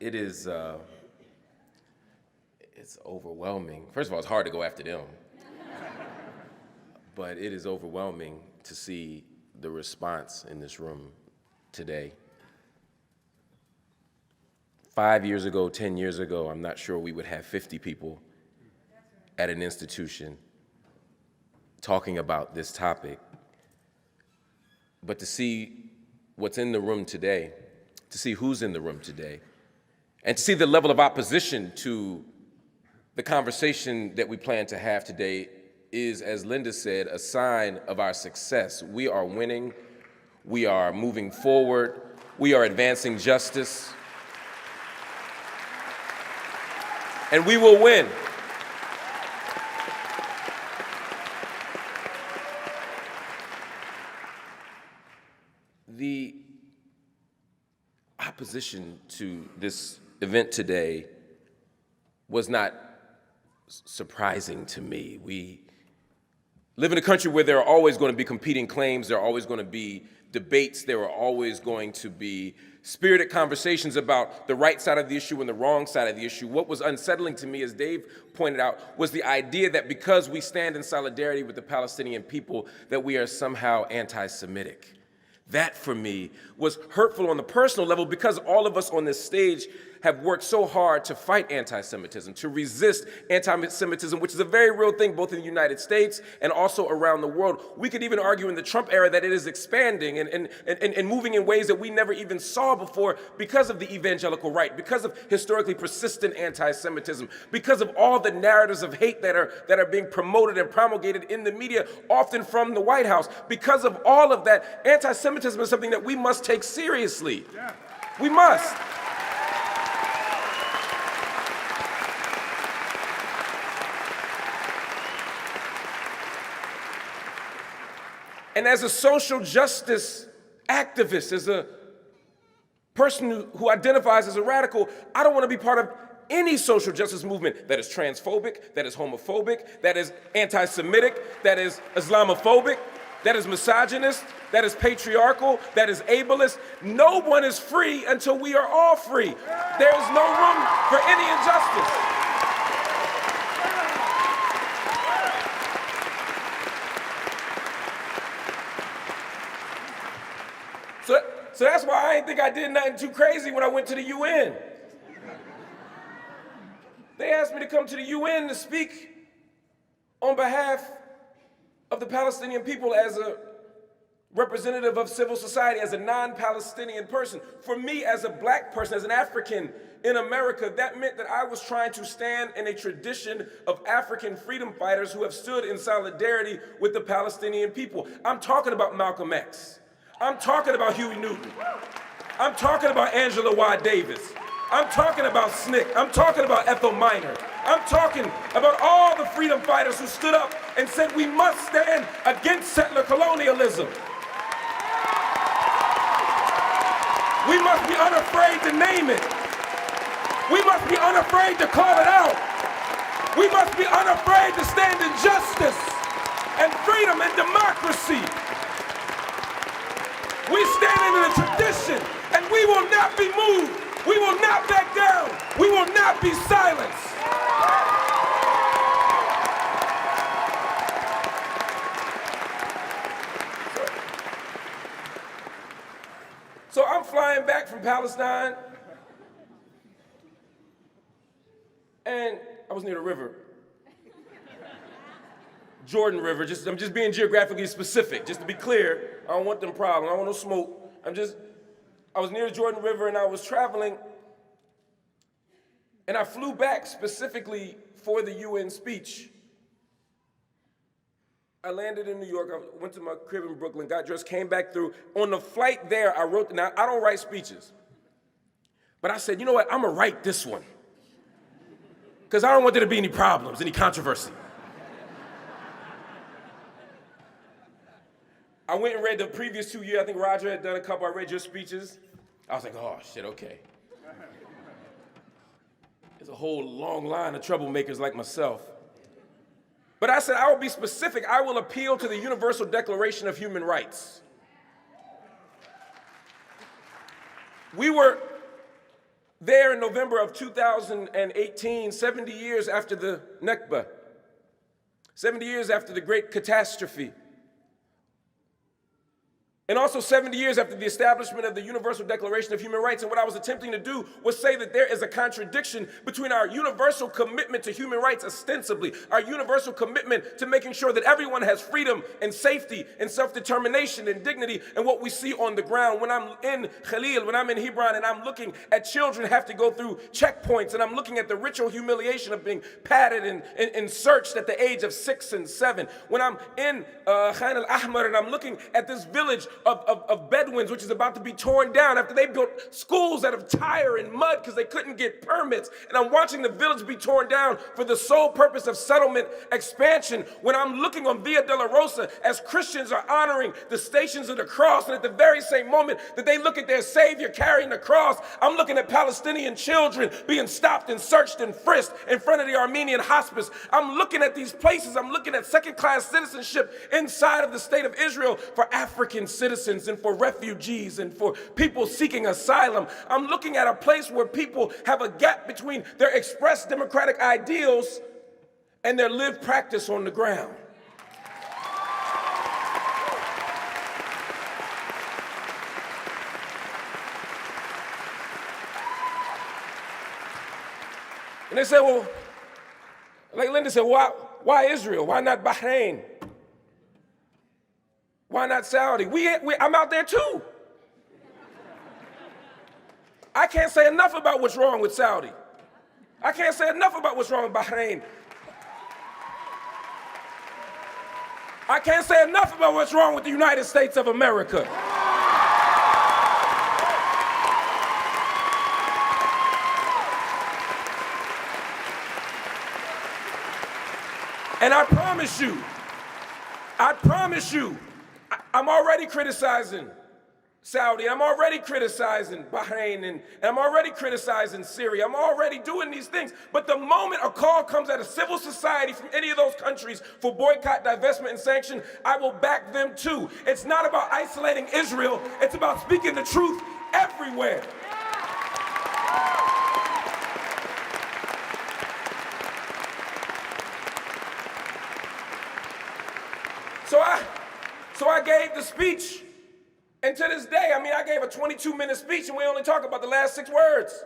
It is, it's overwhelming. First of all, it's hard to go after them. But it is overwhelming to see the response in this room today. 5 years ago, 10 years ago, I'm not sure we would have 50 people at an institution talking about this topic. But to see what's in the room today, to see who's in the room today, and to see the level of opposition to the conversation that we plan to have today is, as Linda said, a sign of our success. We are winning, we are moving forward, we are advancing justice, and we will win. The opposition to this event today was not surprising to me. We live in a country where there are always going to be competing claims, there are always going to be debates, there are always going to be spirited conversations about the right side of the issue and the wrong side of the issue. What was unsettling to me, as Dave pointed out, was the idea that because we stand in solidarity with the Palestinian people, that we are somehow anti-Semitic. That, for me, was hurtful on the personal level because all of us on this stage have worked so hard to fight anti-Semitism, to resist anti-Semitism, which is a very real thing both in the United States and also around the world. We could even argue in the Trump era that it is expanding and moving in ways that we never even saw before because of the evangelical right, because of historically persistent anti-Semitism, because of all the narratives of hate that are being promoted and promulgated in the media, often from the White House. Because of all of that, anti-Semitism is something that we must take seriously. Yeah. We must. And as a social justice activist, as a person who identifies as a radical, I don't want to be part of any social justice movement that is transphobic, that is homophobic, that is anti-Semitic, that is Islamophobic, that is misogynist, that is patriarchal, that is ableist. No one is free until we are all free. There is no room for any injustice. So that's why I didn't think I did nothing too crazy when I went to the UN. They asked me to come to the UN to speak on behalf of the Palestinian people as a representative of civil society, as a non-Palestinian person. For me, as a black person, as an African in America, that meant that I was trying to stand in a tradition of African freedom fighters who have stood in solidarity with the Palestinian people. I'm talking about Malcolm X. I'm talking about Huey Newton. I'm talking about Angela Y. Davis. I'm talking about SNCC. I'm talking about Ethel Minor. I'm talking about all the freedom fighters who stood up and said we must stand against settler colonialism. We must be unafraid to name it. We must be unafraid to call it out. We must be unafraid to stand in justice and freedom and democracy. We stand in a tradition, and we will not be moved. We will not back down. We will not be silenced. So I'm flying back from Palestine, and I was near the river. Jordan River, I'm just being geographically specific, just to be clear. I don't want them problems, I don't want no smoke. I was near the Jordan River and I was traveling, and I flew back specifically for the UN speech. I landed in New York, I went to my crib in Brooklyn, got dressed, came back through. On the flight there, I wrote, now I don't write speeches, but I said, you know what, I'm gonna write this one. Because I don't want there to be any problems, any controversy. I went and read the previous 2 years. I think Roger had done a couple. I read your speeches. I was like, oh, shit, okay. There's a whole long line of troublemakers like myself. But I said, I will be specific. I will appeal to the Universal Declaration of Human Rights. We were there in November of 2018, 70 years after the Nakba, 70 years after the great catastrophe, and also 70 years after the establishment of the Universal Declaration of Human Rights. And what I was attempting to do was say that there is a contradiction between our universal commitment to human rights, ostensibly, our universal commitment to making sure that everyone has freedom and safety and self-determination and dignity, and what we see on the ground. When I'm in Khalil, when I'm in Hebron, and I'm looking at children have to go through checkpoints, and I'm looking at the ritual humiliation of being patted and searched at the age of 6 and 7. When I'm in Khan al-Ahmar, and I'm looking at this village of Bedouins, which is about to be torn down after they built schools out of tire and mud because they couldn't get permits. And I'm watching the village be torn down for the sole purpose of settlement expansion. When I'm looking on Via Dolorosa as Christians are honoring the Stations of the Cross, and at the very same moment that they look at their Savior carrying the cross, I'm looking at Palestinian children being stopped and searched and frisked in front of the Armenian hospice. I'm looking at these places. I'm looking at second-class citizenship inside of the state of Israel for African citizens and for refugees and for people seeking asylum. I'm looking at a place where people have a gap between their expressed democratic ideals and their lived practice on the ground. And they said, well, like Linda said, why Israel? Why not Bahrain? Why not Saudi? I'm out there too. I can't say enough about what's wrong with Saudi. I can't say enough about what's wrong with Bahrain. I can't say enough about what's wrong with the United States of America. And I promise you, I'm already criticizing Saudi, I'm already criticizing Bahrain, and I'm already criticizing Syria. I'm already doing these things. But the moment a call comes out of civil society from any of those countries for boycott, divestment, and sanction, I will back them too. It's not about isolating Israel, it's about speaking the truth everywhere. So I gave the speech, and to this day, I gave a 22-minute speech, and we only talk about the last 6 words.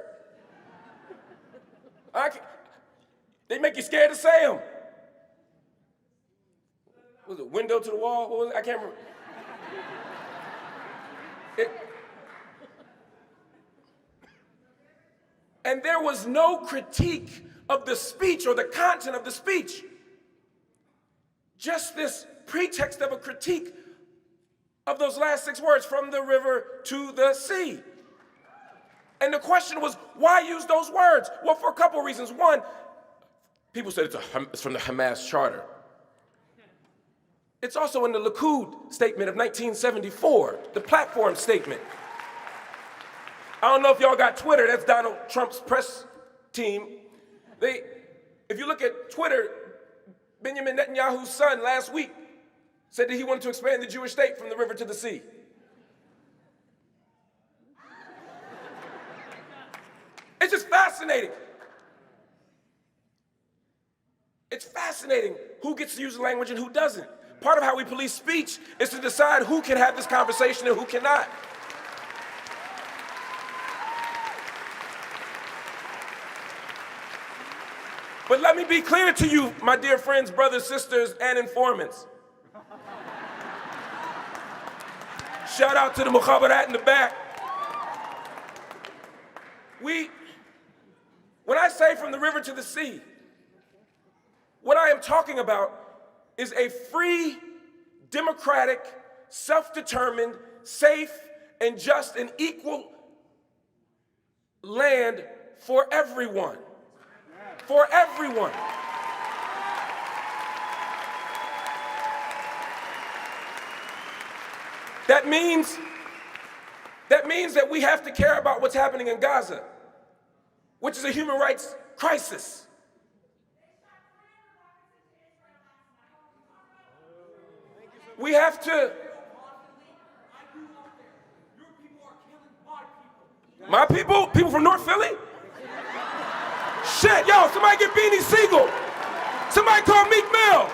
They make you scared to say them. What was it, window to the wall? What was it? I can't remember. And there was no critique of the speech or the content of the speech. Just this pretext of a critique of those last 6 words, from the river to the sea. And the question was, why use those words? Well, for a couple of reasons. One, people said it's from the Hamas charter. It's also in the Likud statement of 1974, the platform statement. I don't know if y'all got Twitter, that's Donald Trump's press team. If you look at Twitter, Benjamin Netanyahu's son last week said that he wanted to expand the Jewish state from the river to the sea. It's just fascinating. It's fascinating who gets to use the language and who doesn't. Part of how we police speech is to decide who can have this conversation and who cannot. But let me be clear to you, my dear friends, brothers, sisters, and informants. Shout out to the mukhabarat in the back. When I say from the river to the sea, what I am talking about is a free, democratic, self-determined, safe, and just and equal land for everyone. For everyone. That means that we have to care about what's happening in Gaza, which is a human rights crisis. We have to. My people? People from North Philly? Shit, yo, somebody get Beanie Siegel. Somebody call Meek Mill.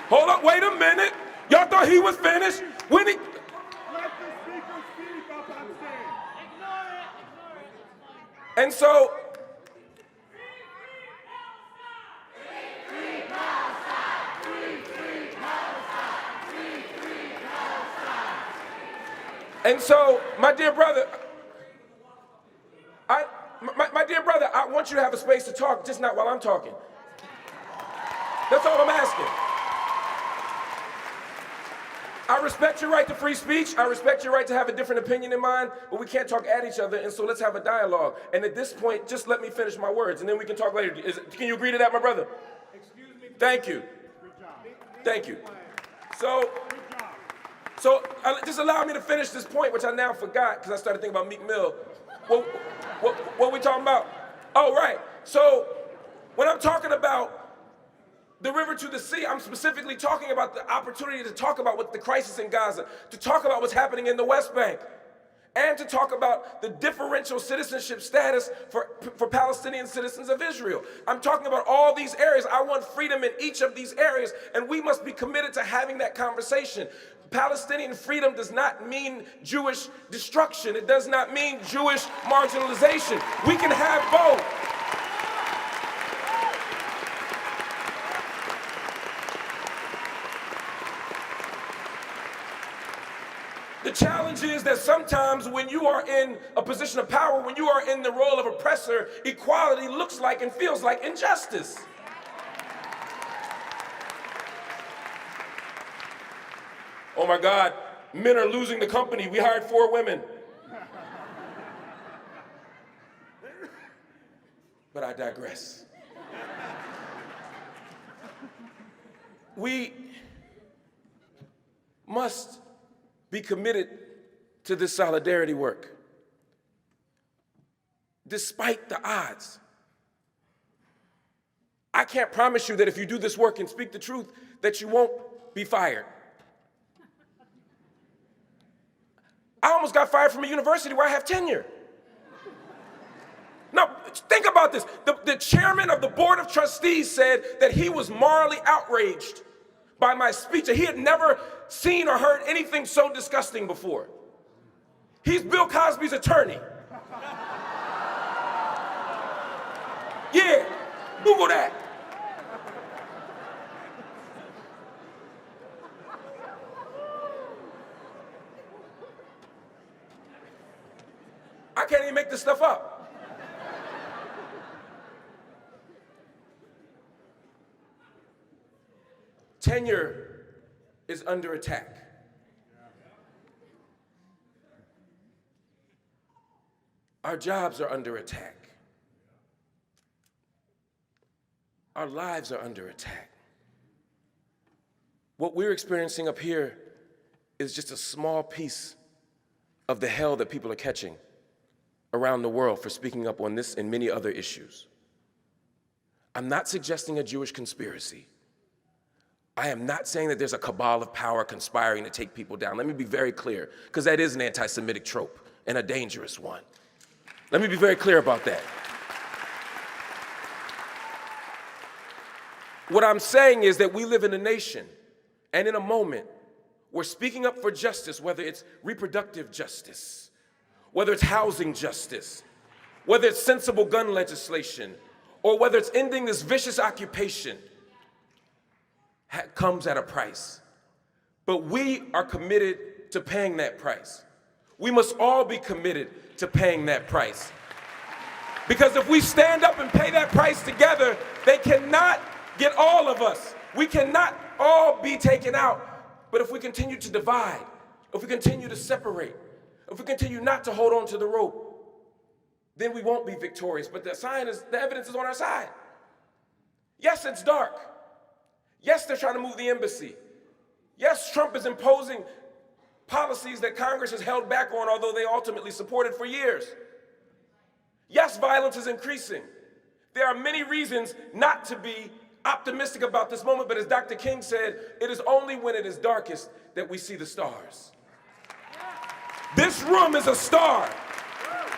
Hold up, wait a minute. Y'all thought he was finished? When he... Let the speaker speak up on stage. Ignore it. And so... And so, my dear brother, my dear brother, I want you to have a space to talk, just not while I'm talking. That's all I'm asking. I respect your right to free speech. I respect your right to have a different opinion in mind, but we can't talk at each other, and so let's have a dialogue. And at this point, just let me finish my words, and then we can talk later. Can you agree to that, my brother? Excuse me. Thank you. Good job. Thank you. So just allow me to finish this point, which I now forgot because I started thinking about Meek Mill. What we talking about? Oh, right. So when I'm talking about the river to the sea, I'm specifically talking about the opportunity to talk about what the crisis in Gaza, to talk about what's happening in the West Bank, and to talk about the differential citizenship status for Palestinian citizens of Israel. I'm talking about all these areas. I want freedom in each of these areas, and we must be committed to having that conversation. Palestinian freedom does not mean Jewish destruction. It does not mean Jewish marginalization. We can have both. The challenge is that sometimes when you are in a position of power, when you are in the role of oppressor, equality looks like and feels like injustice. Oh my God, men are losing the company. We hired 4 women. But I digress. We must be committed to this solidarity work, despite the odds. I can't promise you that if you do this work and speak the truth, that you won't be fired. I almost got fired from a university where I have tenure. Now, think about this. The chairman of the board of trustees said that he was morally outraged by my speech, and he had never seen or heard anything so disgusting before. He's Bill Cosby's attorney. Yeah, Google that. I can't even make this stuff up. Tenure is under attack. Our jobs are under attack. Our lives are under attack. What we're experiencing up here is just a small piece of the hell that people are catching around the world for speaking up on this and many other issues. I'm not suggesting a Jewish conspiracy. I am not saying that there's a cabal of power conspiring to take people down. Let me be very clear, because that is an anti-Semitic trope and a dangerous one. Let me be very clear about that. What I'm saying is that we live in a nation and in a moment where speaking up for justice, whether it's reproductive justice, whether it's housing justice, whether it's sensible gun legislation, or whether it's ending this vicious occupation, comes at a price. But we are committed to paying that price. We must all be committed to paying that price. Because if we stand up and pay that price together, they cannot get all of us. We cannot all be taken out. But if we continue to divide, if we continue to separate, if we continue not to hold on to the rope, then we won't be victorious. But the evidence is on our side. Yes, it's dark. Yes, they're trying to move the embassy. Yes, Trump is imposing policies that Congress has held back on, although they ultimately supported for years. Yes, violence is increasing. There are many reasons not to be optimistic about this moment, but as Dr. King said, it is only when it is darkest that we see the stars. This room is a star.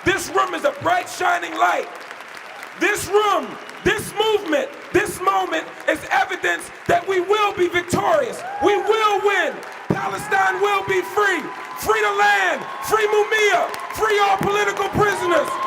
This room is a bright, shining light. This room, this movement, this moment is evidence that we will be victorious. We will win. Palestine will be free. Free the land. Free Mumia. Free all political prisoners.